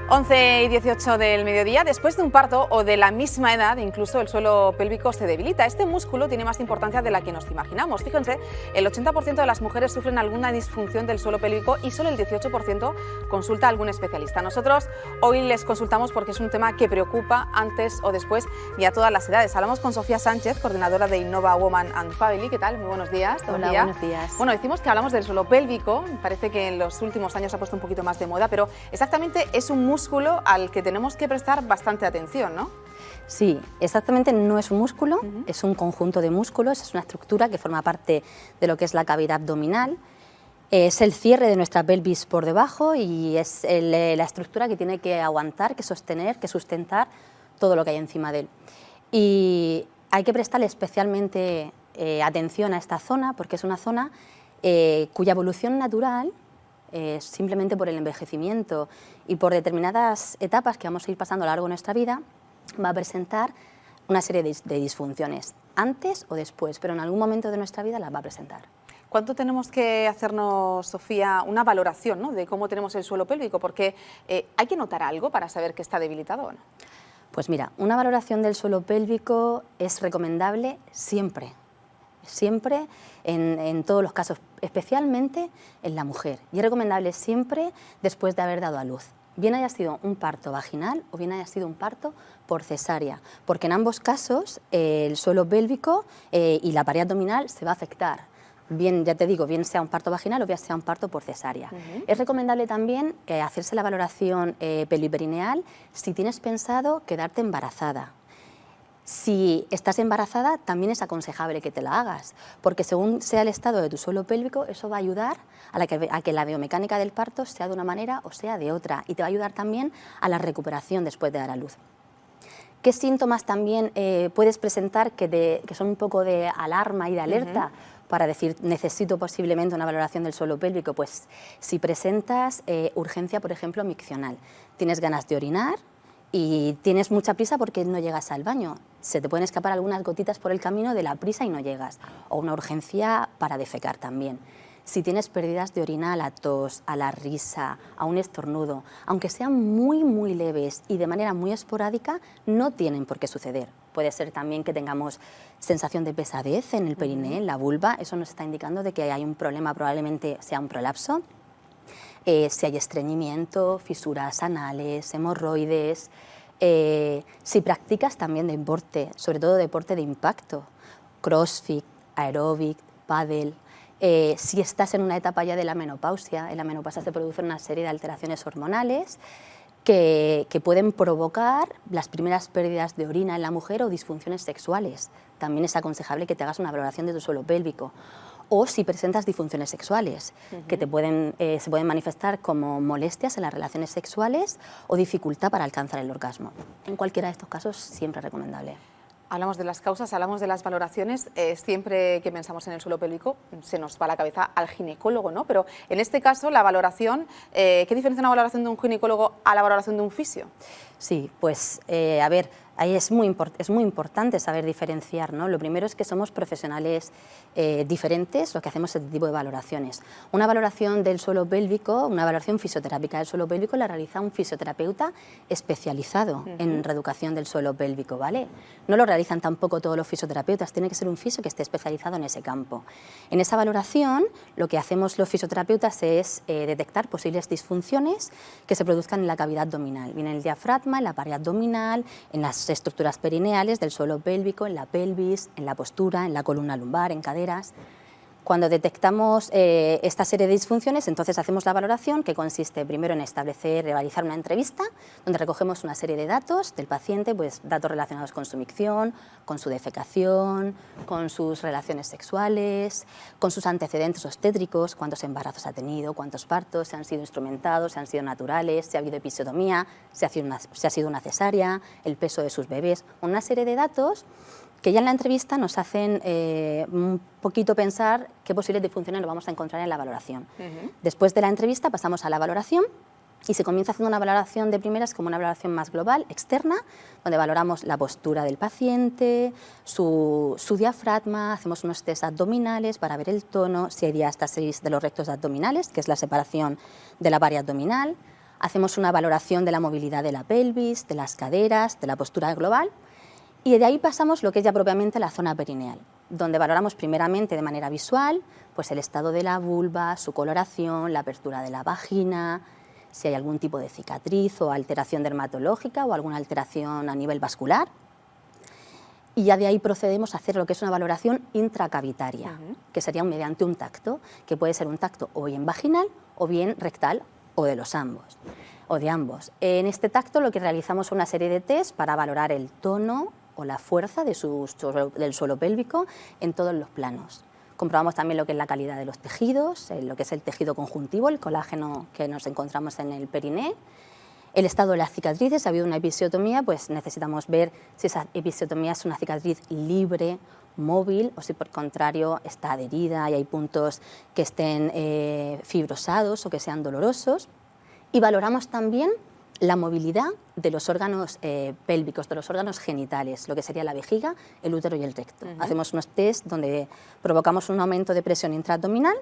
11:18 del mediodía, después de un parto o de la misma edad, incluso el suelo pélvico se debilita. Este músculo tiene más importancia de la que nos imaginamos. Fíjense, el 80% de las mujeres sufren alguna disfunción del suelo pélvico y solo el 18% consulta a algún especialista. Nosotros hoy les consultamos porque es un tema que preocupa antes o después y a todas las edades. Hablamos con Sofía Sánchez, coordinadora de Innova Woman and Family. ¿Qué tal? Muy buenos días. Hola, buenos días. Bueno, decimos que hablamos del suelo pélvico, parece que en los últimos años se ha puesto un poquito más de moda, pero exactamente es un músculo al que tenemos que prestar bastante atención, ¿no? Sí, exactamente no es un músculo, es un conjunto de músculos, es una estructura que forma parte de lo que es la cavidad abdominal, es el cierre de nuestra pelvis por debajo y es la estructura que tiene que aguantar, que sostener, que sustentar todo lo que hay encima de él. Y hay que prestarle especialmente atención a esta zona porque es una zona cuya evolución natural, simplemente por el envejecimiento y por determinadas etapas que vamos a ir pasando a lo largo de nuestra vida, va a presentar una serie de disfunciones, antes o después, pero en algún momento de nuestra vida las va a presentar. ¿Cuánto tenemos que hacernos, Sofía, una valoración, ¿no?, de cómo tenemos el suelo pélvico? Porque hay que notar algo para saber que está debilitado o no. Pues mira, una valoración del suelo pélvico es recomendable siempre. Siempre, en todos los casos, especialmente en la mujer. Y es recomendable siempre después de haber dado a luz. Bien haya sido un parto vaginal o bien haya sido un parto por cesárea, porque en ambos casos el suelo pélvico y la pared abdominal se va a afectar. Bien, ya te digo, bien sea un parto vaginal o bien sea un parto por cesárea. Es recomendable también hacerse la valoración pelviperineal si tienes pensado quedarte embarazada. Si estás embarazada, también es aconsejable que te la hagas, porque según sea el estado de tu suelo pélvico, eso va a ayudar a que la biomecánica del parto sea de una manera o sea de otra, y te va a ayudar también a la recuperación después de dar a luz. ¿Qué síntomas también puedes presentar que son un poco de alarma y de alerta para decir necesito posiblemente una valoración del suelo pélvico? Pues si presentas urgencia, por ejemplo, miccional, tienes ganas de orinar y tienes mucha prisa porque no llegas al baño, se te pueden escapar algunas gotitas por el camino de la prisa y no llegas, o una urgencia para defecar también. Si tienes pérdidas de orina a la tos, a la risa, a un estornudo, aunque sean muy leves y de manera muy esporádica, no tienen por qué suceder. Puede ser también que tengamos sensación de pesadez en el periné, en la vulva, eso nos está indicando de que hay un problema, probablemente sea un prolapso. Si hay estreñimiento, fisuras anales, hemorroides, si practicas también deporte, sobre todo deporte de impacto, crossfit, aeróbic, pádel, si estás en una etapa ya de la menopausia, en la menopausia se producen una serie de alteraciones hormonales que pueden provocar las primeras pérdidas de orina en la mujer o disfunciones sexuales. También es aconsejable que te hagas una valoración de tu suelo pélvico. O si presentas disfunciones sexuales, que se pueden manifestar como molestias en las relaciones sexuales o dificultad para alcanzar el orgasmo. En cualquiera de estos casos siempre es recomendable. Hablamos de las causas, hablamos de las valoraciones. Siempre que pensamos en el suelo pélvico se nos va a la cabeza al ginecólogo, ¿no? Pero en este caso la valoración, ¿qué diferencia una valoración de un ginecólogo a la valoración de un fisio? Sí, pues a ver, ahí es muy importante saber diferenciar, ¿no? Lo primero es que somos profesionales diferentes los que hacemos este tipo de valoraciones. Una valoración del suelo pélvico, una valoración fisioterápica del suelo pélvico la realiza un fisioterapeuta especializado en reeducación del suelo pélvico, ¿vale? No lo realizan tampoco todos los fisioterapeutas, tiene que ser un fisio que esté especializado en ese campo. En esa valoración lo que hacemos los fisioterapeutas es detectar posibles disfunciones que se produzcan en la cavidad abdominal, bien en el diafragma, en la pared abdominal, en las estructuras perineales del suelo pélvico, en la pelvis, en la postura, en la columna lumbar, en caderas. Cuando detectamos esta serie de disfunciones, entonces hacemos la valoración, que consiste primero en realizar una entrevista, donde recogemos una serie de datos del paciente, pues datos relacionados con su micción, con su defecación, con sus relaciones sexuales, con sus antecedentes obstétricos, cuántos embarazos ha tenido, cuántos partos, si han sido instrumentados, si han sido naturales, si ha habido episiotomía, si ha sido una cesárea, el peso de sus bebés, una serie de datos que ya en la entrevista nos hacen un poquito pensar qué posibles disfunciones nos vamos a encontrar en la valoración. Después de la entrevista pasamos a la valoración y se comienza haciendo una valoración de primeras como una valoración más global, externa, donde valoramos la postura del paciente, su diafragma, hacemos unos test abdominales para ver el tono, si hay diástasis de los rectos abdominales, que es la separación de la pared abdominal. Hacemos una valoración de la movilidad de la pelvis, de las caderas, de la postura global, y de ahí pasamos lo que es ya propiamente la zona perineal, donde valoramos primeramente de manera visual pues el estado de la vulva, su coloración, la apertura de la vagina, si hay algún tipo de cicatriz o alteración dermatológica o alguna alteración a nivel vascular. Y ya de ahí procedemos a hacer lo que es una valoración intracavitaria, que sería mediante un tacto, que puede ser un tacto o bien vaginal o bien rectal o de los ambos, o de ambos. En este tacto lo que realizamos es una serie de test para valorar el tono o la fuerza de del suelo pélvico en todos los planos. Comprobamos también lo que es la calidad de los tejidos, lo que es el tejido conjuntivo, el colágeno que nos encontramos en el periné, el estado de las cicatrices. Si ha habido una episiotomía, pues necesitamos ver si esa episiotomía es una cicatriz libre, móvil, o si por el contrario está adherida y hay puntos que estén fibrosados o que sean dolorosos. Y valoramos también la movilidad de los órganos pélvicos, de los órganos genitales, lo que sería la vejiga, el útero y el recto. Hacemos unos test donde provocamos un aumento de presión intraabdominal,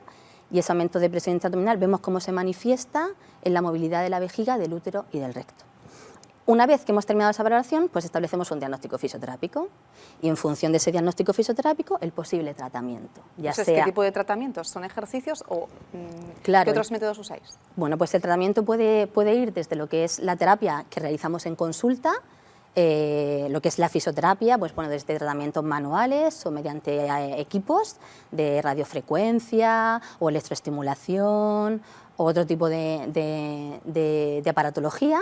y ese aumento de presión intraabdominal vemos cómo se manifiesta en la movilidad de la vejiga, del útero y del recto. Una vez que hemos terminado esa valoración, pues establecemos un diagnóstico fisioterápico y en función de ese diagnóstico fisioterápico el posible tratamiento. ¿Qué tipo de tratamientos? ¿Son ejercicios o qué otros métodos usáis? Bueno, pues el tratamiento puede ir desde lo que es la terapia que realizamos en consulta, lo que es la fisioterapia, pues bueno, desde tratamientos manuales o mediante equipos de radiofrecuencia o electroestimulación o otro tipo de aparatología,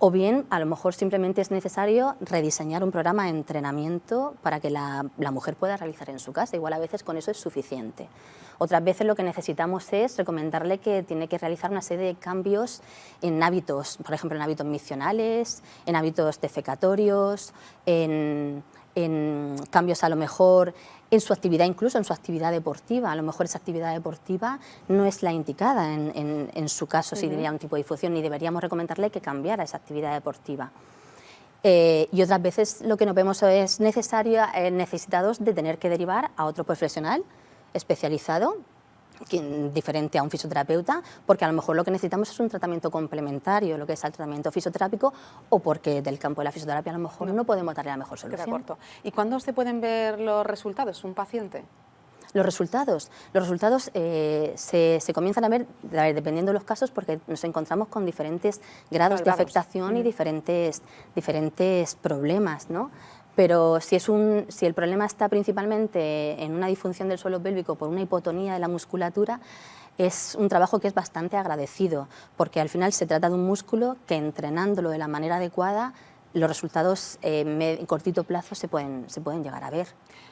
o bien a lo mejor simplemente es necesario rediseñar un programa de entrenamiento para que la mujer pueda realizar en su casa. Igual a veces con eso es suficiente. Otras veces lo que necesitamos es recomendarle que tiene que realizar una serie de cambios en hábitos, por ejemplo en hábitos miccionales, en hábitos defecatorios, en cambios a lo mejor en su actividad, incluso en su actividad deportiva. A lo mejor esa actividad deportiva no es la indicada en su caso si tenía un tipo de disfunción, y deberíamos recomendarle que cambiara esa actividad deportiva. Y otras veces lo que nos vemos es necesitados de tener que derivar a otro profesional especializado, diferente a un fisioterapeuta, porque a lo mejor lo que necesitamos es un tratamiento complementario, lo que es el tratamiento fisioterápico, o porque del campo de la fisioterapia a lo mejor no podemos darle la mejor solución. ¿Y cuándo se pueden ver los resultados un paciente? Los resultados se comienzan a ver dependiendo de los casos, porque nos encontramos con diferentes grados de afectación y diferentes problemas, ¿no? Pero si el problema está principalmente en una disfunción del suelo pélvico por una hipotonía de la musculatura, es un trabajo que es bastante agradecido, porque al final se trata de un músculo que, entrenándolo de la manera adecuada, los resultados en cortito plazo se pueden llegar a ver.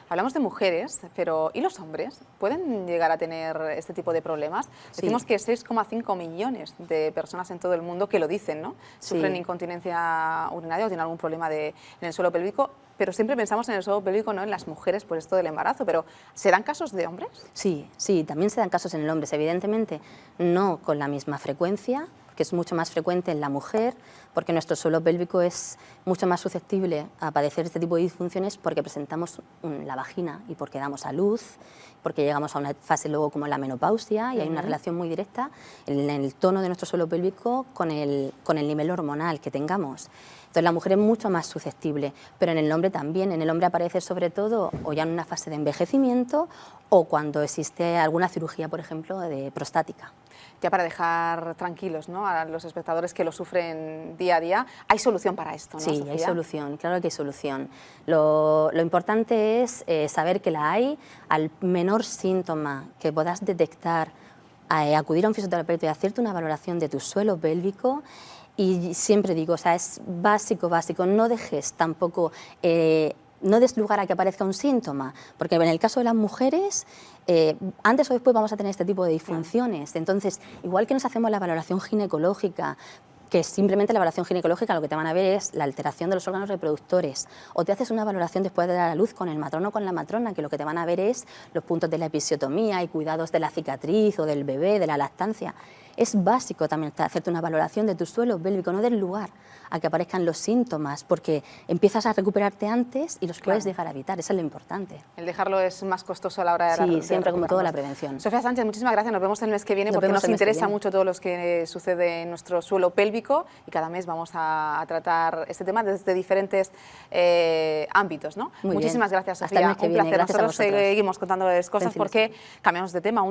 Hablamos de mujeres, pero ¿y los hombres? ¿Pueden llegar a tener este tipo de problemas? Sí. Decimos que 6,5 millones de personas en todo el mundo que lo dicen, ¿no? Sí. Sufren incontinencia urinaria o tienen algún problema en el suelo pélvico, pero siempre pensamos en el suelo pélvico, no en las mujeres por esto del embarazo, pero ¿se dan casos de hombres? Sí, también se dan casos en el hombre, evidentemente no con la misma frecuencia, que es mucho más frecuente en la mujer, porque nuestro suelo pélvico es mucho más susceptible a padecer este tipo de disfunciones porque presentamos la vagina y porque damos a luz, porque llegamos a una fase luego como la menopausia, y hay una relación muy directa en el tono de nuestro suelo pélvico con el nivel hormonal que tengamos. Entonces la mujer es mucho más susceptible, pero en el hombre también. En el hombre aparece sobre todo o ya en una fase de envejecimiento o cuando existe alguna cirugía, por ejemplo, de prostática. Ya para dejar tranquilos, ¿no?, a los espectadores que lo sufren día a día, hay solución para esto, ¿no? Sí, Sofía. Hay solución, claro que hay solución. Lo importante es saber que la hay. Al menor síntoma que puedas detectar, acudir a un fisioterapeuta y hacerte una valoración de tu suelo pélvico. Y siempre digo, o sea, es básico, no dejes tampoco, no des lugar a que aparezca un síntoma, porque en el caso de las mujeres, antes o después vamos a tener este tipo de disfunciones. Entonces, igual que nos hacemos la valoración ginecológica, que simplemente la valoración ginecológica lo que te van a ver es la alteración de los órganos reproductores, o te haces una valoración después de dar a luz con el matrono o con la matrona, que lo que te van a ver es los puntos de la episiotomía y cuidados de la cicatriz o del bebé, de la lactancia. Es básico también hacerte una valoración de tu suelo pélvico, no del lugar a que aparezcan los síntomas, porque empiezas a recuperarte antes y los puedes dejar a evitar, eso es lo importante. El dejarlo es más costoso a la hora de Sí, siempre como todo la prevención. Sofía Sánchez, muchísimas gracias, nos vemos el mes que viene porque nos interesa mucho todo lo que sucede en nuestro suelo pélvico y cada mes vamos a tratar este tema desde diferentes ámbitos, ¿no? Muchísimas gracias, Sofía, un placer. Nosotros seguimos contándoles cosas porque cambiamos de tema.